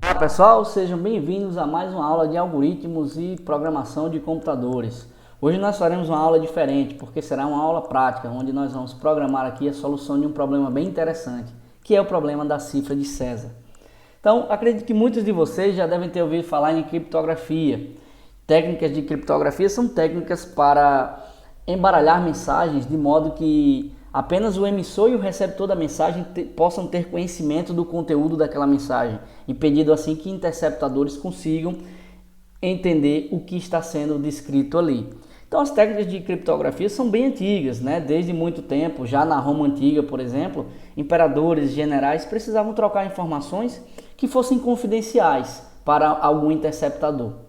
Olá pessoal, sejam bem-vindos a mais uma aula de algoritmos e programação de computadores. Hoje nós faremos uma aula diferente, porque será uma aula prática, onde nós vamos programar aqui a solução de um problema bem interessante, que é o problema da cifra de César. Então, acredito que muitos de vocês já devem ter ouvido falar em criptografia. Técnicas de criptografia são técnicas para embaralhar mensagens de modo que apenas o emissor e o receptor da mensagem possam ter conhecimento do conteúdo daquela mensagem, impedindo assim que interceptadores consigam entender o que está sendo descrito ali. Então as técnicas de criptografia são bem antigas, né? Desde muito tempo, já na Roma Antiga, por exemplo, imperadores, generais precisavam trocar informações que fossem confidenciais para algum interceptador.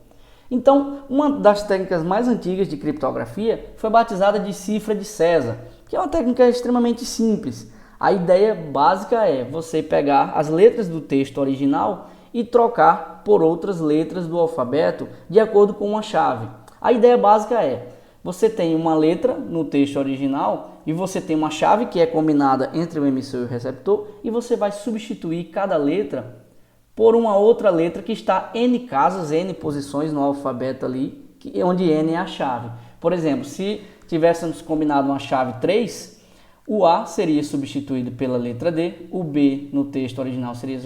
Então, uma das técnicas mais antigas de criptografia foi batizada de cifra de César, que é uma técnica extremamente simples. A ideia básica é você pegar as letras do texto original e trocar por outras letras do alfabeto de acordo com uma chave. A ideia básica é, você tem uma letra no texto original e você tem uma chave que é combinada entre o emissor e o receptor e você vai substituir cada letra por uma outra letra que está N casos, N posições no alfabeto ali, onde N é a chave. Por exemplo, se tivéssemos combinado uma chave 3, o A seria substituído pela letra D, o B no texto original seria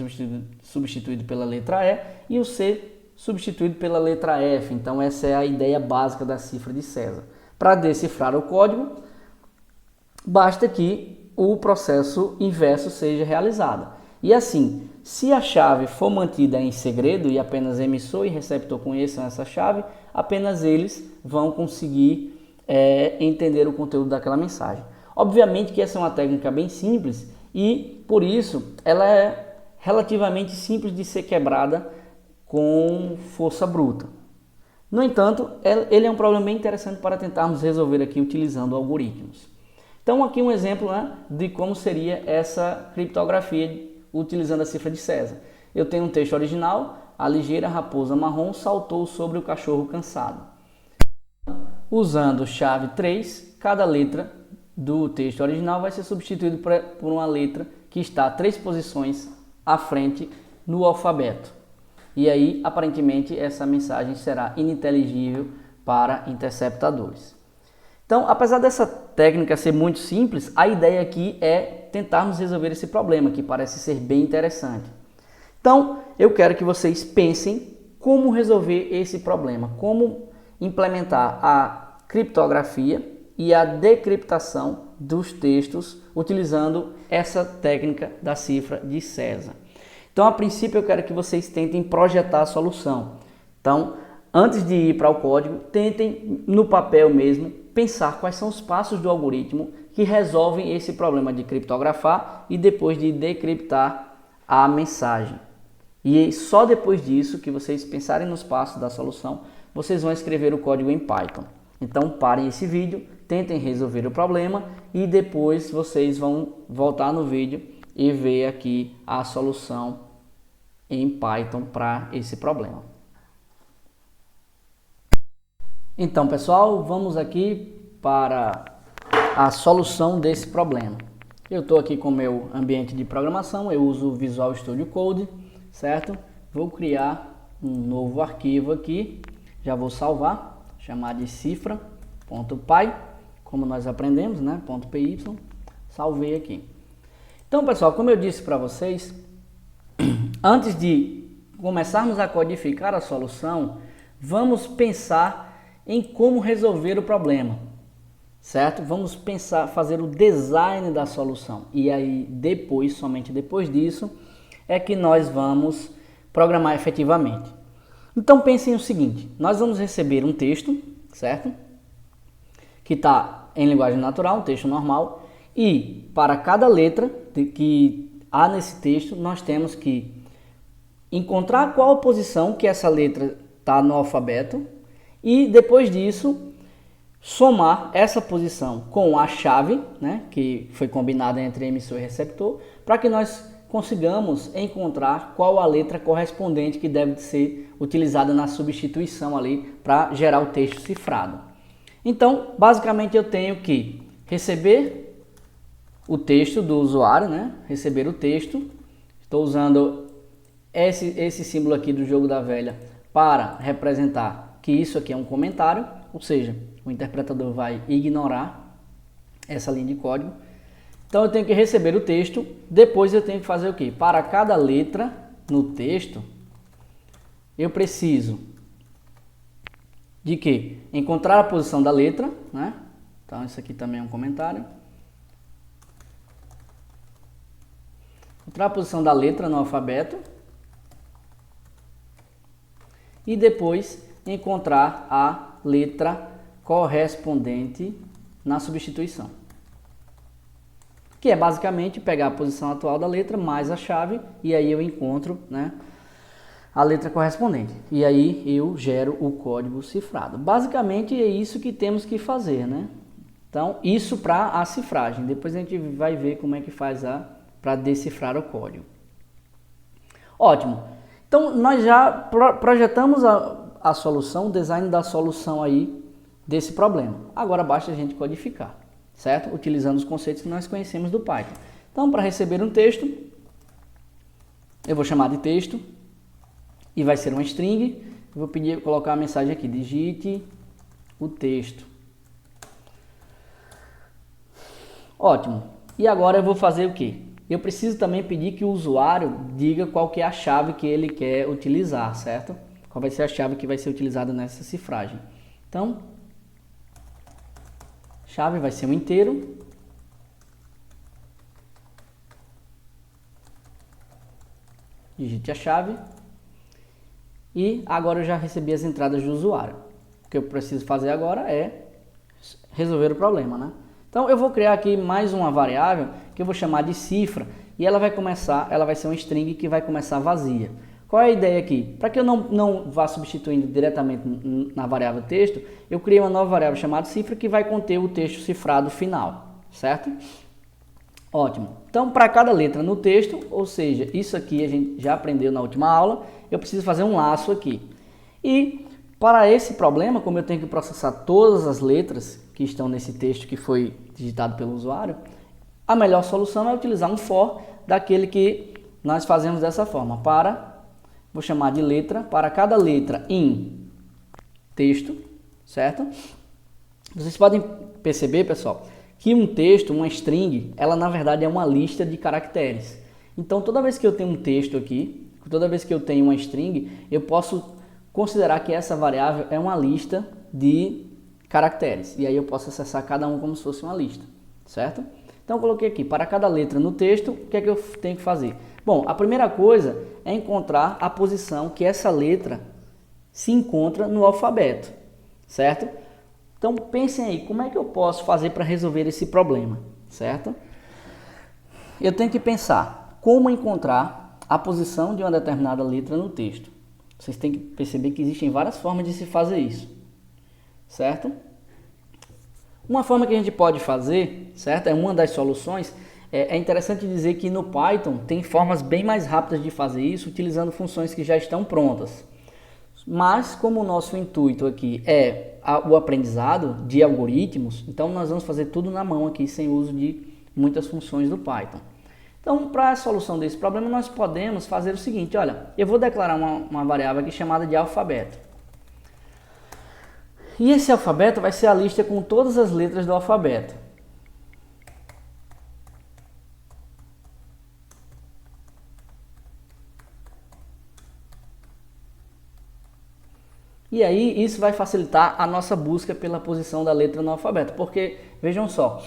substituído pela letra E e o C substituído pela letra F. Então essa é a ideia básica da cifra de César. Para decifrar o código, basta que o processo inverso seja realizado. E assim, se a chave for mantida em segredo e apenas emissor e receptor conheçam essa chave, apenas eles vão conseguir entender o conteúdo daquela mensagem. Obviamente que essa é uma técnica bem simples e, por isso, ela é relativamente simples de ser quebrada com força bruta. No entanto, ele é um problema bem interessante para tentarmos resolver aqui utilizando algoritmos. Então, aqui um exemplo, né, de como seria essa criptografia utilizando a cifra de César. Eu tenho um texto original: a ligeira raposa marrom saltou sobre o cachorro cansado. Usando chave 3, cada letra do texto original vai ser substituído por uma letra que está 3 posições à frente no alfabeto. E aí, aparentemente, essa mensagem será ininteligível para interceptadores. Então, apesar dessa técnica ser muito simples, a ideia aqui é tentarmos resolver esse problema, que parece ser bem interessante. Então, eu quero que vocês pensem como resolver esse problema, como implementar a criptografia e a decriptação dos textos utilizando essa técnica da cifra de César. Então, a princípio, eu quero que vocês tentem projetar a solução. Então, antes de ir para o código, tentem no papel mesmo pensar quais são os passos do algoritmo que resolvem esse problema de criptografar e depois de decriptar a mensagem. E só depois disso que vocês pensarem nos passos da solução, vocês vão escrever o código em Python. Então parem esse vídeo, tentem resolver o problema e depois vocês vão voltar no vídeo e ver aqui a solução em Python para esse problema. Então pessoal, vamos aqui para a solução desse problema. Eu estou aqui com o meu ambiente de programação, eu uso o Visual Studio Code, certo? Vou criar um novo arquivo aqui, já vou salvar, chamar de cifra.py, como nós aprendemos, né? .py, salvei aqui. Então pessoal, como eu disse para vocês, antes de começarmos a codificar a solução, vamos pensar em como resolver o problema, certo? Vamos pensar, fazer o design da solução e aí depois, somente depois disso, é que nós vamos programar efetivamente. Então pensem o seguinte, nós vamos receber um texto, certo? Que está em linguagem natural, um texto normal, e para cada letra que há nesse texto, nós temos que encontrar qual a posição que essa letra está no alfabeto, e depois disso somar essa posição com a chave, né, que foi combinada entre emissor e receptor, para que nós consigamos encontrar qual a letra correspondente que deve ser utilizada na substituição ali para gerar o texto cifrado. Então, basicamente eu tenho que receber o texto do usuário, né, receber o texto, estou usando esse símbolo aqui do jogo da velha para representar que isso aqui é um comentário, ou seja, o interpretador vai ignorar essa linha de código. Então eu tenho que receber o texto, depois eu tenho que fazer o quê? Para cada letra no texto, eu preciso de quê? Encontrar a posição da letra, né? Então isso aqui também é um comentário. Encontrar a posição da letra no alfabeto. E depois encontrar a letra correspondente na substituição. Que é basicamente pegar a posição atual da letra mais a chave e aí eu encontro, né, a letra correspondente. E aí eu gero o código cifrado. Basicamente é isso que temos que fazer, né? Então isso para a cifragem. Depois a gente vai ver como é que faz para decifrar o código. Ótimo. Então nós já projetamos a solução, o design da solução aí desse problema. Agora basta a gente codificar, certo? Utilizando os conceitos que nós conhecemos do Python. Então, para receber um texto, eu vou chamar de texto e vai ser uma string. Eu vou pedir, colocar a mensagem aqui, digite o texto. Ótimo. E agora eu vou fazer o quê? Eu preciso também pedir que o usuário diga qual que é a chave que ele quer utilizar, certo? Qual vai ser a chave que vai ser utilizada nessa cifragem. Então, chave vai ser um inteiro. Digite a chave. E agora eu já recebi as entradas do usuário. O que eu preciso fazer agora é resolver o problema, né? Então eu vou criar aqui mais uma variável que eu vou chamar de cifra e ela vai ser uma string que vai começar vazia. Qual é a ideia aqui? Para que eu não vá substituindo diretamente na variável texto, eu criei uma nova variável chamada cifra que vai conter o texto cifrado final, certo? Ótimo. Então para cada letra no texto, ou seja, isso aqui a gente já aprendeu na última aula, eu preciso fazer um laço aqui. E para esse problema, como eu tenho que processar todas as letras que estão nesse texto que foi digitado pelo usuário, a melhor solução é utilizar um for daquele que nós fazemos dessa forma. Vou chamar de letra, para cada letra em texto, certo? Vocês podem perceber, pessoal, que um texto, uma string, ela na verdade é uma lista de caracteres. Então toda vez que eu tenho um texto aqui, toda vez que eu tenho uma string, eu posso considerar que essa variável é uma lista de caracteres. E aí eu posso acessar cada um como se fosse uma lista, certo? Então eu coloquei aqui, para cada letra no texto, o que é que eu tenho que fazer? Bom, a primeira coisa é encontrar a posição que essa letra se encontra no alfabeto, certo? Então pensem aí, como é que eu posso fazer para resolver esse problema, certo? Eu tenho que pensar como encontrar a posição de uma determinada letra no texto. Vocês têm que perceber que existem várias formas de se fazer isso, certo? Uma forma que a gente pode fazer, certo? É uma das soluções. É interessante dizer que no Python tem formas bem mais rápidas de fazer isso, utilizando funções que já estão prontas. Mas como o nosso intuito aqui é o aprendizado de algoritmos, então nós vamos fazer tudo na mão aqui, sem uso de muitas funções do Python. Então, para a solução desse problema, nós podemos fazer o seguinte, olha, eu vou declarar uma variável aqui chamada de alfabeto. E esse alfabeto vai ser a lista com todas as letras do alfabeto. E aí isso vai facilitar a nossa busca pela posição da letra no alfabeto, porque vejam só,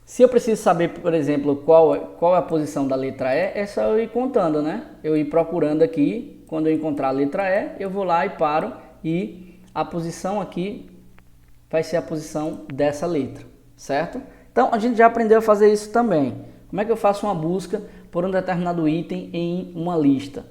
se eu preciso saber, por exemplo, qual é a posição da letra E, é só eu ir contando, né? Eu ir procurando aqui, quando eu encontrar a letra E, eu vou lá e paro e a posição aqui vai ser a posição dessa letra, certo? Então a gente já aprendeu a fazer isso também. Como é que eu faço uma busca por um determinado item em uma lista?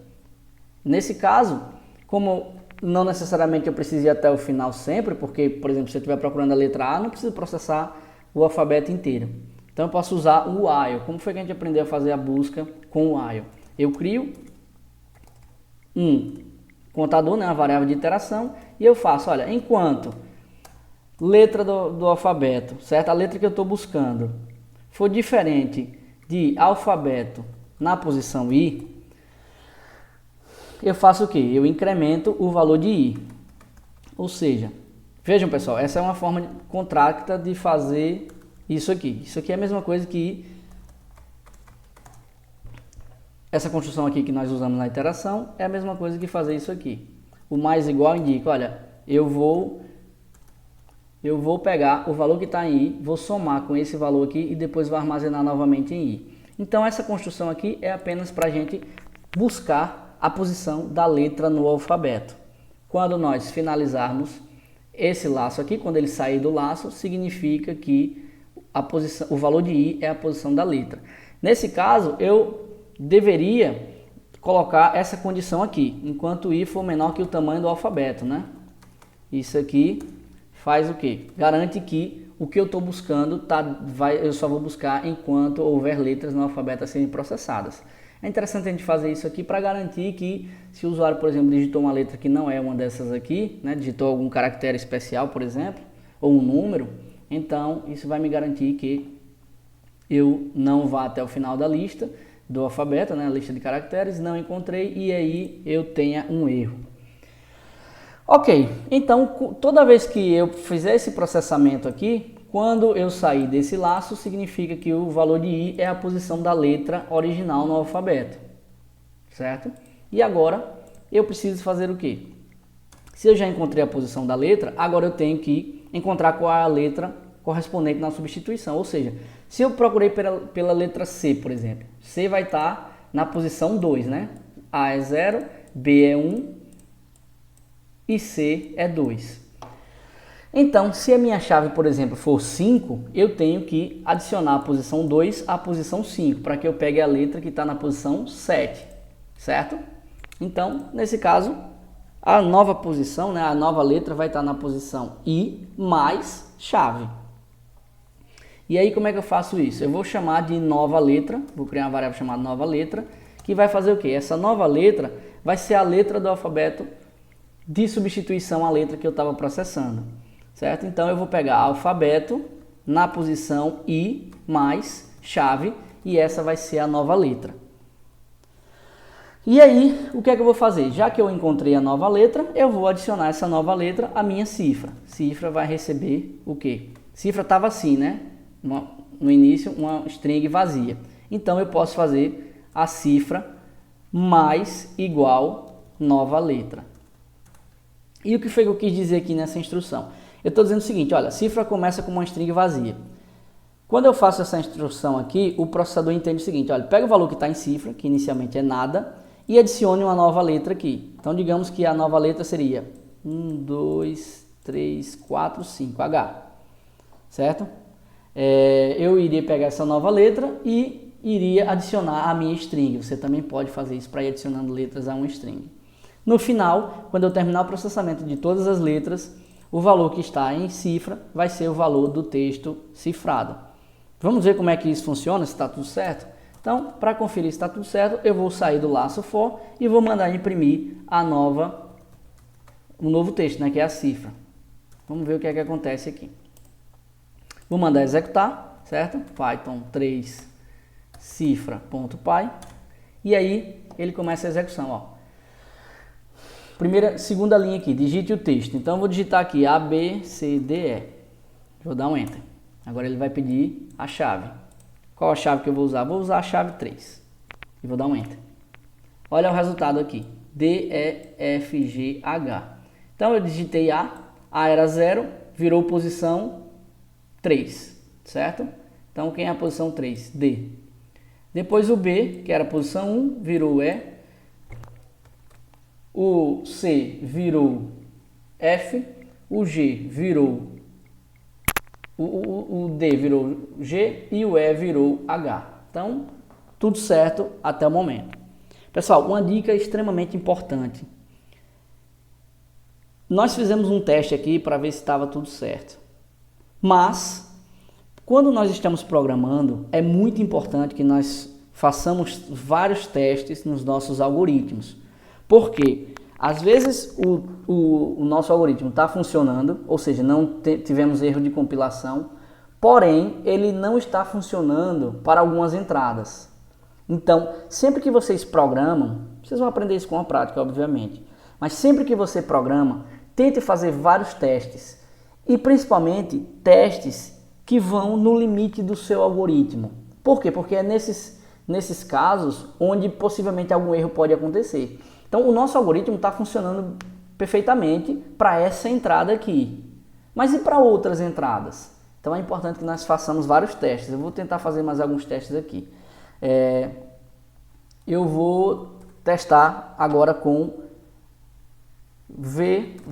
Nesse caso, como não necessariamente eu preciso ir até o final sempre, porque, por exemplo, se eu estiver procurando a letra A, não preciso processar o alfabeto inteiro. Então eu posso usar o while. Como foi que a gente aprendeu a fazer a busca com o while? Eu crio um contador, né, uma variável de iteração, e eu faço, olha, enquanto letra do alfabeto, certo? A letra que eu estou buscando for diferente de alfabeto na posição I, eu faço o quê? Eu incremento o valor de i. Ou seja, vejam pessoal, essa é uma forma contrária de fazer isso aqui. Isso aqui é a mesma coisa que essa construção aqui que nós usamos na iteração, é a mesma coisa que fazer isso aqui. O mais igual indica, olha, eu vou pegar o valor que está em i, vou somar com esse valor aqui e depois vou armazenar novamente em i. Então essa construção aqui é apenas para a gente buscar a posição da letra no alfabeto. Quando nós finalizarmos esse laço aqui, quando ele sair do laço, significa que o valor de i é a posição da letra. Nesse caso, eu deveria colocar essa condição aqui, enquanto i for menor que o tamanho do alfabeto, né? Isso aqui faz o quê? Garante que o que eu estou buscando, eu só vou buscar enquanto houver letras no alfabeto a serem processadas. É interessante a gente fazer isso aqui para garantir que se o usuário, por exemplo, digitou uma letra que não é uma dessas aqui, né, digitou algum caractere especial, por exemplo, ou um número, então isso vai me garantir que eu não vá até o final da lista do alfabeto, né, a lista de caracteres, não encontrei e aí eu tenha um erro. Ok, então toda vez que eu fizer esse processamento aqui, quando eu sair desse laço, significa que o valor de i é a posição da letra original no alfabeto, certo? E agora eu preciso fazer o quê? Se eu já encontrei a posição da letra, agora eu tenho que encontrar qual é a letra correspondente na substituição. Ou seja, se eu procurei pela letra C, por exemplo, C vai estar na posição 2, né? A é 0, B é 1 e C é 2. Então, se a minha chave, por exemplo, for 5, eu tenho que adicionar a posição 2 à posição 5, para que eu pegue a letra que está na posição 7, certo? Então, nesse caso, a nova posição, né, a nova letra vai estar na posição i mais chave. E aí, como é que eu faço isso? Eu vou chamar de nova letra, vou criar uma variável chamada nova letra, que vai fazer o quê? Essa nova letra vai ser a letra do alfabeto de substituição à letra que eu estava processando. Certo? Então eu vou pegar alfabeto na posição i mais chave e essa vai ser a nova letra. E aí, o que é que eu vou fazer? Já que eu encontrei a nova letra, eu vou adicionar essa nova letra à minha cifra. Cifra vai receber o quê? Cifra estava assim, né? No início, uma string vazia. Então eu posso fazer a cifra mais igual nova letra. E o que foi que eu quis dizer aqui nessa instrução? Eu estou dizendo o seguinte, olha, a cifra começa com uma string vazia. Quando eu faço essa instrução aqui, o processador entende o seguinte, olha, pega o valor que está em cifra, que inicialmente é nada, e adicione uma nova letra aqui. Então, digamos que a nova letra seria 1, 2, 3, 4, 5, H, certo? Eu iria pegar essa nova letra e iria adicionar a minha string. Você também pode fazer isso para ir adicionando letras a uma string. No final, quando eu terminar o processamento de todas as letras, o valor que está em cifra vai ser o valor do texto cifrado. Vamos ver como é que isso funciona, se está tudo certo? Então, para conferir se está tudo certo, eu vou sair do laço for e vou mandar imprimir o novo texto, né, que é a cifra. Vamos ver o que é que acontece aqui. Vou mandar executar, certo? Python 3 cifra.py e aí ele começa a execução, ó. Segunda linha aqui, digite o texto. Então eu vou digitar aqui A, B, C, D, E. Vou dar um Enter. Agora ele vai pedir a chave. Qual a chave que eu vou usar? Vou usar a chave 3. E vou dar um Enter. Olha o resultado aqui. D, E, F, G, H. Então eu digitei A era 0, virou posição 3, certo? Então quem é a posição 3? D. Depois o B, que era a posição 1, virou E. O C virou F, o G virou, o D virou G e o E virou H. Então, tudo certo até o momento. Pessoal, uma dica extremamente importante. Nós fizemos um teste aqui para ver se estava tudo certo. Mas, quando nós estamos programando, é muito importante que nós façamos vários testes nos nossos algoritmos. Porque às vezes o nosso algoritmo está funcionando, ou seja, não tivemos erro de compilação, porém ele não está funcionando para algumas entradas. Então, sempre que vocês programam, Vocês vão aprender isso com a prática, obviamente. Mas sempre que você programa, tente fazer vários testes. E principalmente testes que vão no limite do seu algoritmo. Por quê? Porque é nesses casos onde possivelmente algum erro pode acontecer. Então o nosso algoritmo está funcionando perfeitamente para essa entrada aqui. Mas e para outras entradas? Então é importante que nós façamos vários testes. Eu vou tentar fazer mais alguns testes aqui. Eu vou testar agora com VWXYZ.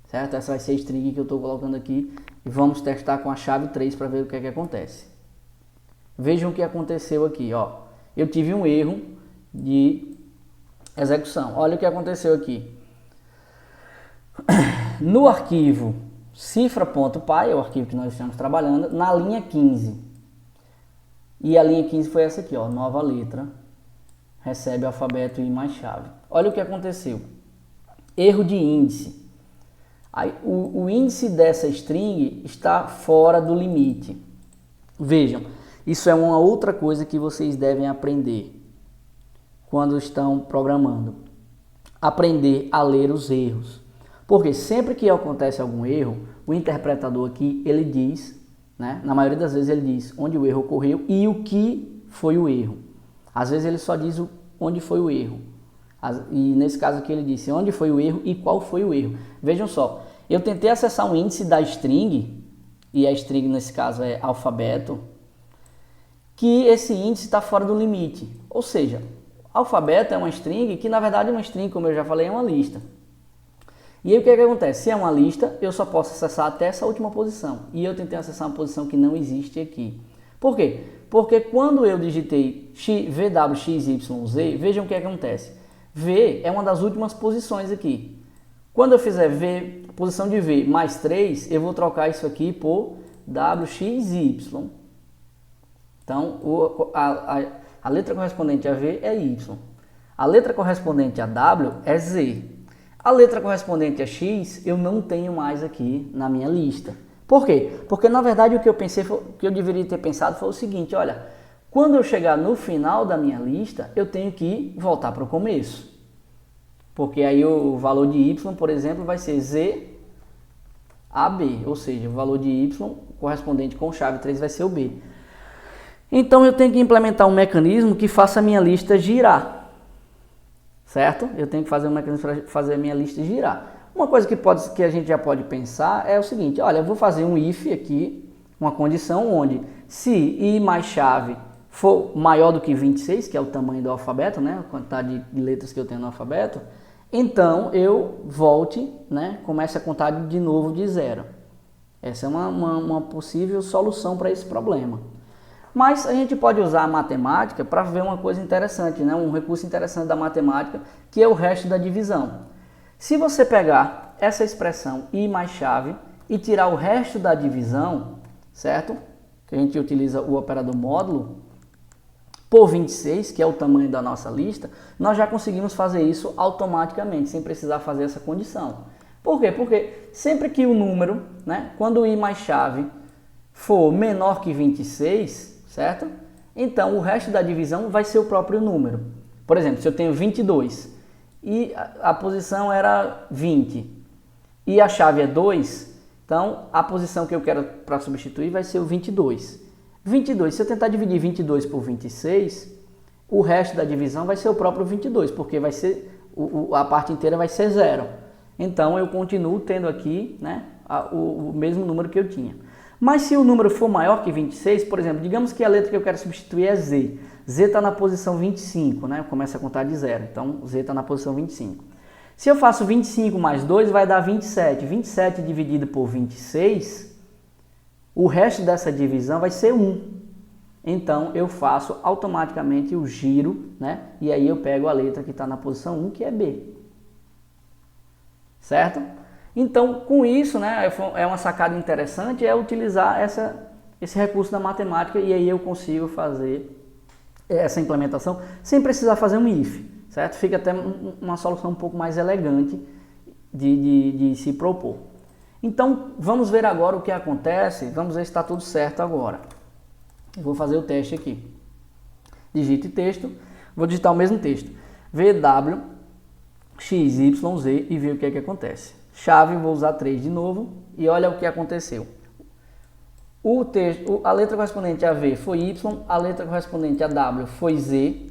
Certo? Essa vai ser a string que eu estou colocando aqui. E vamos testar com a chave 3 para ver o que é que acontece. Vejam o que aconteceu aqui. Ó. Eu tive um erro de execução. Olha o que aconteceu aqui. No arquivo cifra.py, é o arquivo que nós estamos trabalhando, na linha 15. E a linha 15 foi essa aqui, ó, nova letra, recebe alfabeto e mais chave. Olha o que aconteceu. Erro de índice. Aí, o índice dessa string está fora do limite. Vejam, isso é uma outra coisa que vocês devem aprender quando estão programando. Aprender a ler os erros. Porque sempre que acontece algum erro, o interpretador aqui, ele diz, né, na maioria das vezes ele diz onde o erro ocorreu e o que foi o erro. Às vezes ele só diz onde foi o erro. E nesse caso aqui ele disse onde foi o erro e qual foi o erro. Vejam só, eu tentei acessar um índice da string, e a string nesse caso é alfabeto, que esse índice está fora do limite. Ou seja, alfabeto é uma string que na verdade uma string, como eu já falei, é uma lista. E aí o que acontece? Se é uma lista, eu só posso acessar até essa última posição. E eu tentei acessar uma posição que não existe aqui. Por quê? Porque quando eu digitei VWXYZ, vejam o que acontece. V é uma das últimas posições aqui. Quando eu fizer V, posição de V mais 3, eu vou trocar isso aqui por WXY. Então, a letra correspondente a V é Y. A letra correspondente a W é Z. A letra correspondente a X eu não tenho mais aqui na minha lista. Por quê? Porque na verdade o que eu pensei, o que eu deveria ter pensado foi o seguinte, olha, quando eu chegar no final da minha lista, eu tenho que voltar para o começo. Porque aí o valor de Y, por exemplo, vai ser ZAB, ou seja, o valor de Y correspondente com chave 3 vai ser o B. Então eu tenho que implementar um mecanismo que faça a minha lista girar. Certo? Eu tenho que fazer um mecanismo para fazer a minha lista girar. Uma coisa que a gente já pode pensar é o seguinte, olha, eu vou fazer um if aqui, uma condição onde se i mais chave for maior do que 26, que é o tamanho do alfabeto, né, a quantidade de letras que eu tenho no alfabeto, então eu volte, né, comece a contar de novo de zero. Essa é uma possível solução para esse problema. Mas a gente pode usar a matemática para ver uma coisa interessante, né? Um recurso interessante da matemática, que é o resto da divisão. Se você pegar essa expressão i mais chave e tirar o resto da divisão, certo? Que a gente utiliza o operador módulo, por 26, que é o tamanho da nossa lista, nós já conseguimos fazer isso automaticamente, sem precisar fazer essa condição. Por quê? Porque sempre que o número, né, quando o i mais chave for menor que 26, certo? Então, o resto da divisão vai ser o próprio número. Por exemplo, se eu tenho 22 e a posição era 20 e a chave é 2, então a posição que eu quero para substituir vai ser o 22. 22, se eu tentar dividir 22 por 26, o resto da divisão vai ser o próprio 22, porque vai ser, a parte inteira vai ser 0. Então, eu continuo tendo aqui, né, o mesmo número que eu tinha. Mas se o número for maior que 26, por exemplo, digamos que a letra que eu quero substituir é Z. Z está na posição 25, né? Eu começo a contar de 0, então Z está na posição 25. Se eu faço 25 mais 2, vai dar 27. 27 dividido por 26, o resto dessa divisão vai ser 1. Então, eu faço automaticamente o giro, né? E aí eu pego a letra que está na posição 1, que é B. Certo? Então, com isso, né, é uma sacada interessante, é utilizar esse recurso da matemática e aí eu consigo fazer essa implementação sem precisar fazer um if, certo? Fica até uma solução um pouco mais elegante de se propor. Então, vamos ver agora o que acontece, vamos ver se está tudo certo agora. Eu vou fazer o teste aqui. Digite texto. Vou digitar o mesmo texto. VW, XYZ e ver o que é que acontece. Chave, vou usar 3 de novo e olha o que aconteceu. O texto, a letra correspondente a V foi Y, a letra correspondente a W foi Z.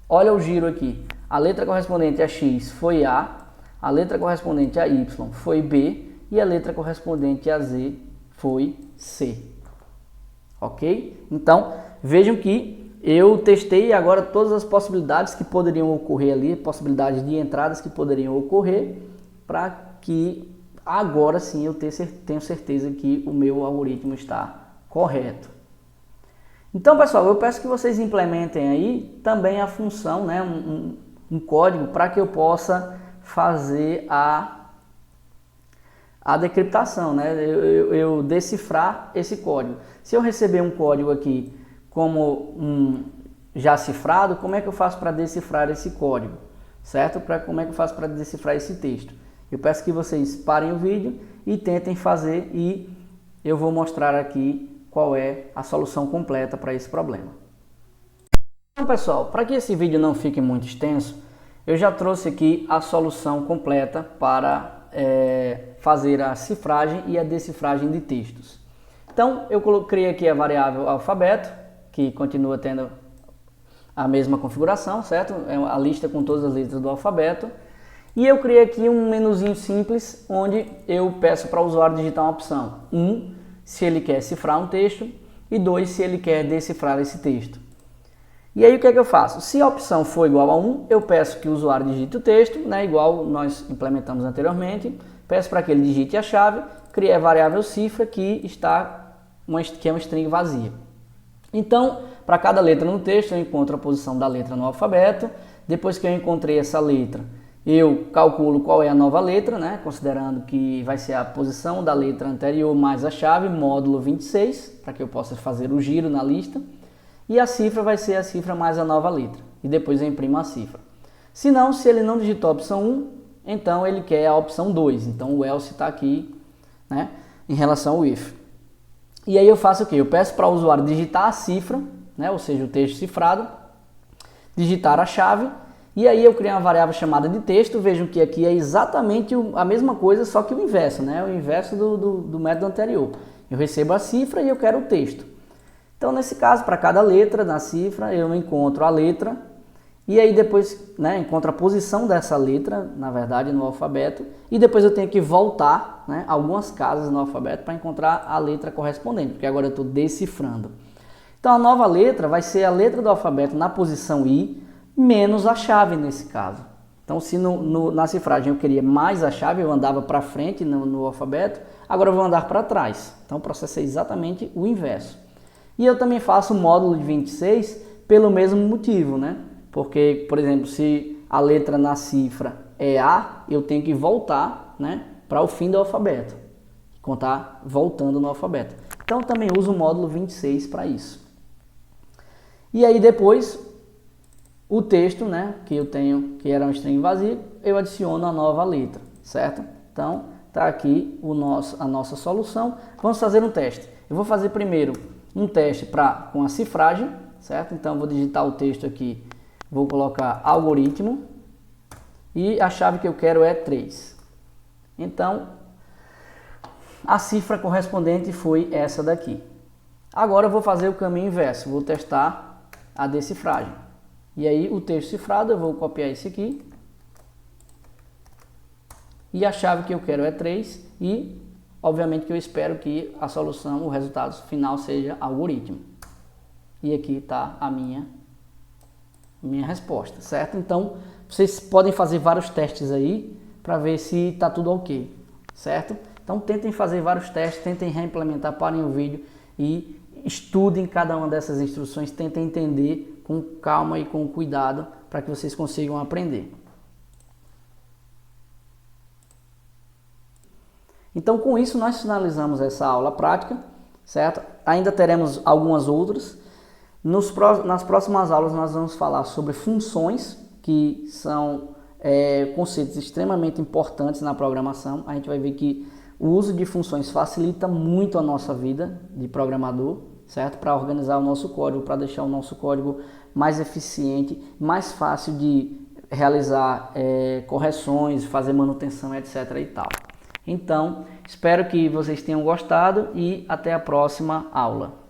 Olha o giro aqui. A letra correspondente a X foi a letra correspondente a Y foi B e a letra correspondente a Z foi C. Ok? Então, vejam que eu testei agora todas as possibilidades que poderiam ocorrer ali, possibilidades de entradas que poderiam ocorrer, para que agora sim eu tenho certeza que o meu algoritmo está correto. Então, pessoal, eu peço que vocês implementem aí também a função, né, um código para que eu possa fazer a decriptação, né, eu decifrar esse código. Se eu receber um código aqui como já cifrado, como é que eu faço para decifrar esse código, certo? Como é que eu faço para decifrar esse texto? Eu peço que vocês parem o vídeo e tentem fazer e eu vou mostrar aqui qual é a solução completa para esse problema. Então, pessoal, para que esse vídeo não fique muito extenso, eu já trouxe aqui a solução completa para fazer a cifragem e a decifragem de textos. Então, eu criei aqui a variável alfabeto, que continua tendo a mesma configuração, certo? É a lista com todas as letras do alfabeto. E eu criei aqui um menuzinho simples, onde eu peço para o usuário digitar uma opção. 1, se ele quer cifrar um texto, e 2, se ele quer decifrar esse texto. E aí o que é que eu faço? Se a opção for igual a 1, eu peço que o usuário digite o texto, né, igual nós implementamos anteriormente, peço para que ele digite a chave, crie a variável cifra que é uma string vazia. Então, para cada letra no texto, eu encontro a posição da letra no alfabeto. Depois que eu encontrei essa letra, eu calculo qual é a nova letra, né? Considerando que vai ser a posição da letra anterior mais a chave, módulo 26, para que eu possa fazer o giro na lista. E a cifra vai ser a cifra mais a nova letra. E depois eu imprimo a cifra. Se não, se ele não digitou a opção 1, então ele quer a opção 2. Então o else está aqui, né, em relação ao if. E aí eu faço o quê? Eu peço para o usuário digitar a cifra, né, ou seja, o texto cifrado, digitar a chave, e aí eu criei uma variável chamada de texto. Vejam que aqui é exatamente a mesma coisa, só que o inverso, né, o inverso do método anterior. Eu recebo a cifra e eu quero o texto. Então, nesse caso, para cada letra na cifra, eu encontro a letra, e aí depois, né, encontro a posição dessa letra, na verdade, no alfabeto, e depois eu tenho que voltar, né, algumas casas no alfabeto para encontrar a letra correspondente, porque agora eu estou decifrando. Então, a nova letra vai ser a letra do alfabeto na posição I, menos a chave nesse caso. Então, se na cifragem eu queria mais a chave, eu andava para frente no alfabeto, agora eu vou andar para trás. Então, o processo é exatamente o inverso. E eu também faço o módulo de 26 pelo mesmo motivo, né? Porque, por exemplo, se a letra na cifra é A, eu tenho que voltar, né, para o fim do alfabeto. Contar voltando no alfabeto. Então, eu também uso o módulo 26 para isso. E aí depois, o texto, né, que eu tenho, que era um string vazio, eu adiciono a nova letra, certo? Então, está aqui a nossa solução. Vamos fazer um teste. Eu vou fazer primeiro um teste com a cifragem, certo? Então, vou digitar o texto aqui, vou colocar algoritmo e a chave que eu quero é 3. Então, a cifra correspondente foi essa daqui. Agora eu vou fazer o caminho inverso, vou testar a decifragem. E aí o texto cifrado, eu vou copiar esse aqui. E a chave que eu quero é 3 e obviamente que eu espero que a solução, o resultado final seja algoritmo. E aqui está a minha resposta, certo? Então, vocês podem fazer vários testes aí para ver se está tudo ok, certo? Então, tentem fazer vários testes, tentem reimplementar, parem o vídeo e estudem cada uma dessas instruções, tentem entender com calma e com cuidado para que vocês consigam aprender. Então, com isso, nós finalizamos essa aula prática, certo? Ainda teremos algumas outras. Nas próximas aulas, nós vamos falar sobre funções, que são conceitos extremamente importantes na programação. A gente vai ver que o uso de funções facilita muito a nossa vida de programador, certo? Para organizar o nosso código, para deixar o nosso código mais eficiente, mais fácil de realizar correções, fazer manutenção, etc. e tal. Então, espero que vocês tenham gostado e até a próxima aula.